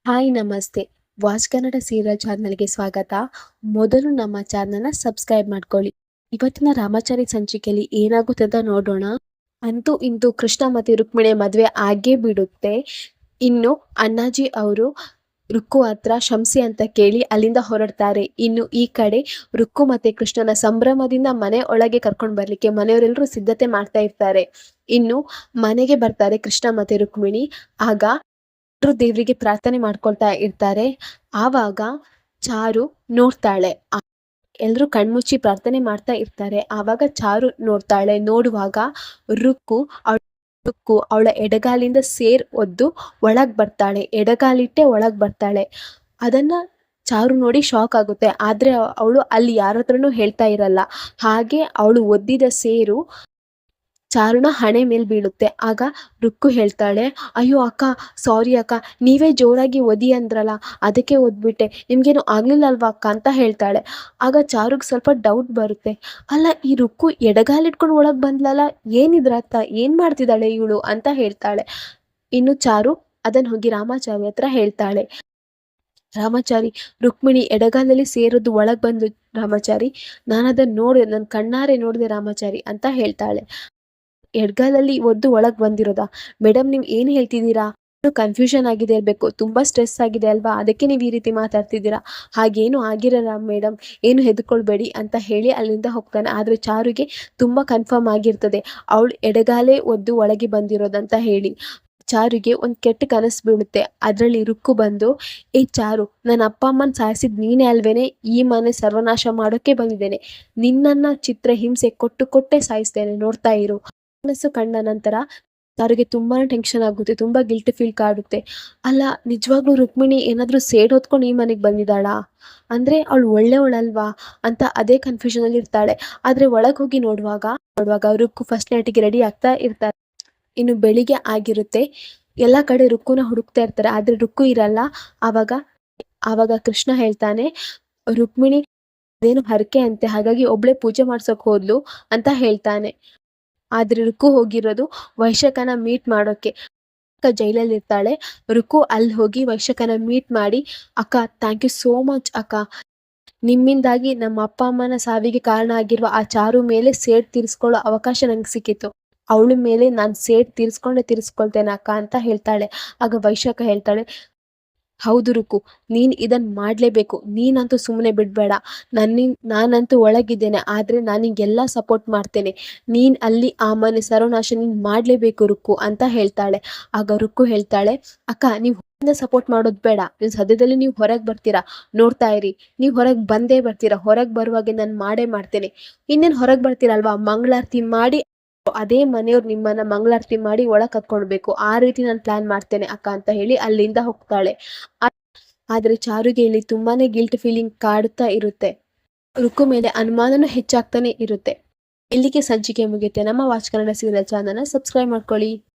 Hi ನಮಸ್ತೆ. Watch Kannada serial ಚಾನಲ್‌ಗೆ ಸ್ವಾಗತ. ಮೊದಲು ನಮ್ಮ ಚಾನಲ್‌ನ ಸಬ್ಸ್ಕ್ರೈಬ್ ಮಾಡ್ಕೊಳ್ಳಿ. ಇವತ್ತಿನ ರಾಮಾಚಾರಿ ಸಂಚಿಕೆಯಲ್ಲಿ ಏನಾಗುತ್ತೆ ಅಂತ ನೋಡೋಣ. ಅಂತೂ ಇಂತೂ ಕೃಷ್ಣ ಮತ್ತೆ ರುಕ್ಮಿಣಿ ಮದುವೆ ಆಗೇ ಬಿಡುತ್ತೆ. ಇನ್ನು ಅಣ್ಣಾಜಿ ಅವರು ರುಕ್ಕು ಹತ್ರ ಕ್ಷಮಿಸಿ ಅಂತ ಕೇಳಿ ಅಲ್ಲಿಂದ ಹೊರಡ್ತಾರೆ. ಇನ್ನು ಈ ಕಡೆ ರುಕ್ಕು ಮತ್ತೆ ಕೃಷ್ಣನ ಸಂಭ್ರಮದಿಂದ ಮನೆ ಒಳಗೆ ಕರ್ಕೊಂಡು ಬರ್ಲಿಕ್ಕೆ ಮನೆಯವರೆಲ್ಲರೂ ಸಿದ್ಧತೆ ಮಾಡ್ತಾ ಇರ್ತಾರೆ. ಇನ್ನು ಮನೆಗೆ ಬರ್ತಾರೆ ಕೃಷ್ಣ ಮತ್ತೆ ರುಕ್ಮಿಣಿ. ಆಗ ಎಲ್ರೂ ದೇವರಿಗೆ ಪ್ರಾರ್ಥನೆ ಮಾಡ್ಕೊಳ್ತಾ ಇರ್ತಾರೆ. ಆವಾಗ ಚಾರು ನೋಡ್ತಾಳೆ. ಎಲ್ರೂ ಕಣ್ಮುಚ್ಚಿ ಪ್ರಾರ್ಥನೆ ಮಾಡ್ತಾ ಇರ್ತಾರೆ. ಆವಾಗ ಚಾರು ನೋಡ್ತಾಳೆ. ನೋಡುವಾಗ ರುಕ್ಕು ಅವಳ ಎಡಗಾಲಿಂದ ಸೇರ್ ಒದ್ದು ಒಳಗ್ ಬರ್ತಾಳೆ. ಎಡಗಾಲಿಟ್ಟೆ ಒಳಗ್ ಬರ್ತಾಳೆ. ಅದನ್ನ ಚಾರು ನೋಡಿ ಶಾಕ್ ಆಗುತ್ತೆ. ಆದ್ರೆ ಅವಳು ಅಲ್ಲಿ ಯಾರ ಹತ್ರನೂ ಹೇಳ್ತಾ ಇರಲ್ಲ. ಹಾಗೆ ಅವಳು ಒದ್ದಿದ ಸೇರು ಚಾರುನ ಹಣೆ ಮೇಲೆ ಬೀಳುತ್ತೆ. ಆಗ ರುಕ್ಕು ಹೇಳ್ತಾಳೆ, ಅಯ್ಯೋ ಅಕ್ಕ, ಸಾರಿ ಅಕ್ಕ, ನೀವೇ ಜೋರಾಗಿ ಒದಿ ಅಂದ್ರಲ್ಲ, ಅದಕ್ಕೆ ಒದ್ಬಿಟ್ಟೆ, ನಿಮ್ಗೇನು ಆಗ್ಲಿಲ್ಲ ಅಲ್ವಾ ಅಕ್ಕ ಅಂತ ಹೇಳ್ತಾಳೆ. ಆಗ ಚಾರುಗ್ ಸ್ವಲ್ಪ ಡೌಟ್ ಬರುತ್ತೆ. ಅಲ್ಲ, ಈ ರುಕ್ಕು ಎಡಗಾಲಿಟ್ಕೊಂಡು ಒಳಗ್ ಬಂದ್ಲಲ್ಲ, ಏನಿದ್ರ ಅರ್ಥ, ಏನ್ ಮಾಡ್ತಿದ್ದಾಳೆ ಇವಳು ಅಂತ ಹೇಳ್ತಾಳೆ. ಇನ್ನು ಚಾರು ಅದನ್ನ ಹೋಗಿ ರಾಮಾಚಾರಿ ಹತ್ರ ಹೇಳ್ತಾಳೆ. ರಾಮಾಚಾರಿ, ರುಕ್ಮಿಣಿ ಎಡಗಾಲಲ್ಲಿ ಸೇರೋದು ಒಳಗ್ ಬಂದು ರಾಮಾಚಾರಿ, ನಾನದನ್ನ ನೋಡಿದೆ, ನನ್ನ ಕಣ್ಣಾರೆ ನೋಡಿದೆ ರಾಮಾಚಾರಿ ಅಂತ ಹೇಳ್ತಾಳೆ. ಎಡ್ಗಾಲಲ್ಲಿ ಒದ್ದು ಒಳಗ್ ಬಂದಿರೋದಾ? ಮೇಡಮ್, ನೀವ್ ಏನ್ ಹೇಳ್ತಿದ್ದೀರಾ? ಕನ್ಫ್ಯೂಷನ್ ಆಗಿದೆ ಇರ್ಬೇಕು, ತುಂಬಾ ಸ್ಟ್ರೆಸ್ ಆಗಿದೆ ಅಲ್ವಾ, ಅದಕ್ಕೆ ನೀವು ಈ ರೀತಿ ಮಾತಾಡ್ತಿದ್ದೀರಾ. ಹಾಗೇನು ಆಗಿರಲ್ಲ ಮೇಡಮ್, ಏನು ಹೆದರ್ಕೊಳ್ಬೇಡಿ ಅಂತ ಹೇಳಿ ಅಲ್ಲಿಂದ ಹೋಗ್ತಾನೆ. ಆದ್ರೆ ಚಾರುಗೆ ತುಂಬಾ ಕನ್ಫರ್ಮ್ ಆಗಿರ್ತದೆ ಅವಳು ಎಡಗಾಲೇ ಒದ್ದು ಒಳಗೆ ಬಂದಿರೋದಂತ ಹೇಳಿ. ಚಾರುಗೆ ಒಂದ್ ಕೆಟ್ಟ ಕನಸು ಬೀಳುತ್ತೆ. ಅದ್ರಲ್ಲಿ ರುಕ್ಕು ಬಂದು, ಏ ಚಾರು, ನನ್ನ ಅಪ್ಪ ಅಮ್ಮನ್ ಸಾಯಿಸಿದ್ ನೀನೇ ಅಲ್ವೇನೆ, ಈ ಮನೆ ಸರ್ವನಾಶ ಮಾಡೋಕೆ ಬಂದಿದ್ದೇನೆ, ನಿನ್ನನ್ನ ಚಿತ್ರ ಹಿಂಸೆ ಕೊಟ್ಟೆ ಸಾಯಿಸ್ತೇನೆ, ನೋಡ್ತಾ ಇರು. ಕನಸು ಕಂಡ ನಂತರ ಚಾರುಗೆ ತುಂಬಾನೇ ಟೆನ್ಷನ್ ಆಗುತ್ತೆ, ತುಂಬಾ ಗಿಲ್ಟ್ ಫೀಲ್ ಕಾಡುತ್ತೆ. ಅಲ್ಲ, ನಿಜವಾಗ್ಲೂ ರುಕ್ಮಿಣಿ ಏನಾದ್ರೂ ಸೇಡ್ ಹೊತ್ಕೊಂಡು ಈ ಮನೆಗೆ ಬಂದಿದ್ದಾಳಾ? ಅಂದ್ರೆ ಅವಳು ಒಳ್ಳೆಯವಳಲ್ವಾ ಅಂತ ಅದೇ ಕನ್ಫ್ಯೂಷನ್ ಅಲ್ಲಿ ಇರ್ತಾಳೆ. ಆದ್ರೆ ಒಳಗ್ ಹೋಗಿ ನೋಡುವಾಗ ರುಕ್ಕು ಫಸ್ಟ್ ನೈಟ್ಗೆ ರೆಡಿ ಆಗ್ತಾ ಇರ್ತಾರೆ. ಇನ್ನು ಬೆಳಿಗ್ಗೆ ಆಗಿರುತ್ತೆ. ಎಲ್ಲಾ ಕಡೆ ರುಕ್ಕುನ ಹುಡುಕ್ತಾ ಇರ್ತಾರೆ, ಆದ್ರೆ ರುಕ್ಕು ಇರಲ್ಲ. ಆವಾಗ ಕೃಷ್ಣ ಹೇಳ್ತಾನೆ, ರುಕ್ಮಿಣಿ ಅದೇನು ಹರಕೆ ಅಂತೆ, ಹಾಗಾಗಿ ಒಬ್ಳೆ ಪೂಜೆ ಮಾಡ್ಸೋಕ್ ಹೋದ್ಲು ಅಂತ ಹೇಳ್ತಾನೆ. ಆದ್ರೆ ರುಕ್ಕು ಹೋಗಿರೋದು ವೈಶಾಖನ ಮೀಟ್ ಮಾಡೋಕೆ. ಅಕ್ಕ ಜೈಲಲ್ಲಿ ಇರ್ತಾಳೆ. ರುಕ್ಕು ಅಲ್ಲಿ ಹೋಗಿ ವೈಶಾಖನ ಮೀಟ್ ಮಾಡಿ, ಅಕ್ಕ, ಥ್ಯಾಂಕ್ ಯು ಸೋ ಮಚ್ ಅಕ್ಕ, ನಿಮ್ಮಿಂದಾಗಿ ನಮ್ಮ ಅಪ್ಪ ಅಮ್ಮನ ಸಾವಿಗೆ ಕಾರಣ ಆಗಿರುವ ಆ ಚಾರು ಮೇಲೆ ಸೇಡ್ ತೀರಿಸ್ಕೊಳ್ಳೋ ಅವಕಾಶ ನಂಗೆ ಸಿಕ್ಕಿತ್ತು. ಅವಳ ಮೇಲೆ ನಾನು ಸೇಡ್ ತೀರಿಸ್ಕೊಳ್ತೇನೆ ಅಕ್ಕ ಅಂತ ಹೇಳ್ತಾಳೆ. ಆಗ ವೈಶಾಖ ಹೇಳ್ತಾಳೆ, ಹೌದು ರುಕ್ಕು, ನೀನ್ ಇದನ್ ಮಾಡ್ಲೇಬೇಕು, ನೀನಂತೂ ಸುಮ್ಮನೆ ಬಿಡ್ಬೇಡ. ನಾನಂತೂ ಒಳಗಿದ್ದೇನೆ, ಆದ್ರೆ ನಾನು ನಿಂಗೆಲ್ಲ ಸಪೋರ್ಟ್ ಮಾಡ್ತೇನೆ. ನೀನ್ ಅಲ್ಲಿ ಆ ಮನೆ ಸರ್ವನಾಶ ನೀನ್ ಮಾಡ್ಲೇಬೇಕು ರುಕ್ಕು ಅಂತ ಹೇಳ್ತಾಳೆ. ಆಗ ರುಕ್ಕು ಹೇಳ್ತಾಳೆ, ಅಕ್ಕ, ನೀವು ಸಪೋರ್ಟ್ ಮಾಡೋದು ಬೇಡ, ನೀವು ಸದ್ಯದಲ್ಲಿ ನೀವು ಹೊರಗೆ ಬರ್ತೀರಾ, ನೋಡ್ತಾ ಇರಿ, ನೀವು ಹೊರಗೆ ಬಂದೇ ಬರ್ತೀರಾ. ಹೊರಗೆ ಬರುವಾಗೆ ನಾನು ಮಾಡೇ ಮಾಡ್ತೇನೆ. ಇನ್ನೇನು ಹೊರಗೆ ಬರ್ತೀರಲ್ವಾ, ಮಂಗಳಾರತಿ ಮಾಡಿ ಅದೇ ಮನೆಯವ್ರು ನಿಮ್ಮನ್ನ ಮಂಗಳಾರತಿ ಮಾಡಿ ಒಳಗ್ ಕರ್ಕೊಳ್ಬೇಕು, ಆ ರೀತಿ ನಾನು ಪ್ಲಾನ್ ಮಾಡ್ತೇನೆ ಅಕ್ಕ ಅಂತ ಹೇಳಿ ಅಲ್ಲಿಂದ ಹೋಗ್ತಾಳೆ. ಆದ್ರೆ ಚಾರುಗೆ ಇಲ್ಲಿ ತುಂಬಾನೇ ಗಿಲ್ಟ್ ಫೀಲಿಂಗ್ ಕಾಡುತ್ತಾ ಇರುತ್ತೆ. ರುಕ್ಕು ಮೇಲೆ ಅನುಮಾನನೂ ಹೆಚ್ಚಾಗ್ತಾನೆ ಇರುತ್ತೆ. ಇಲ್ಲಿಗೆ ಸಂಚಿಕೆ ಮುಗಿಯುತ್ತೆ. ನಮ್ಮ ವಾಚ್ ಕನ್ನಡ ಸೀರಿಯಲ್ ಚಾನಲ್ನ ಸಬ್ಸ್ಕ್ರೈಬ್ ಮಾಡ್ಕೊಳ್ಳಿ.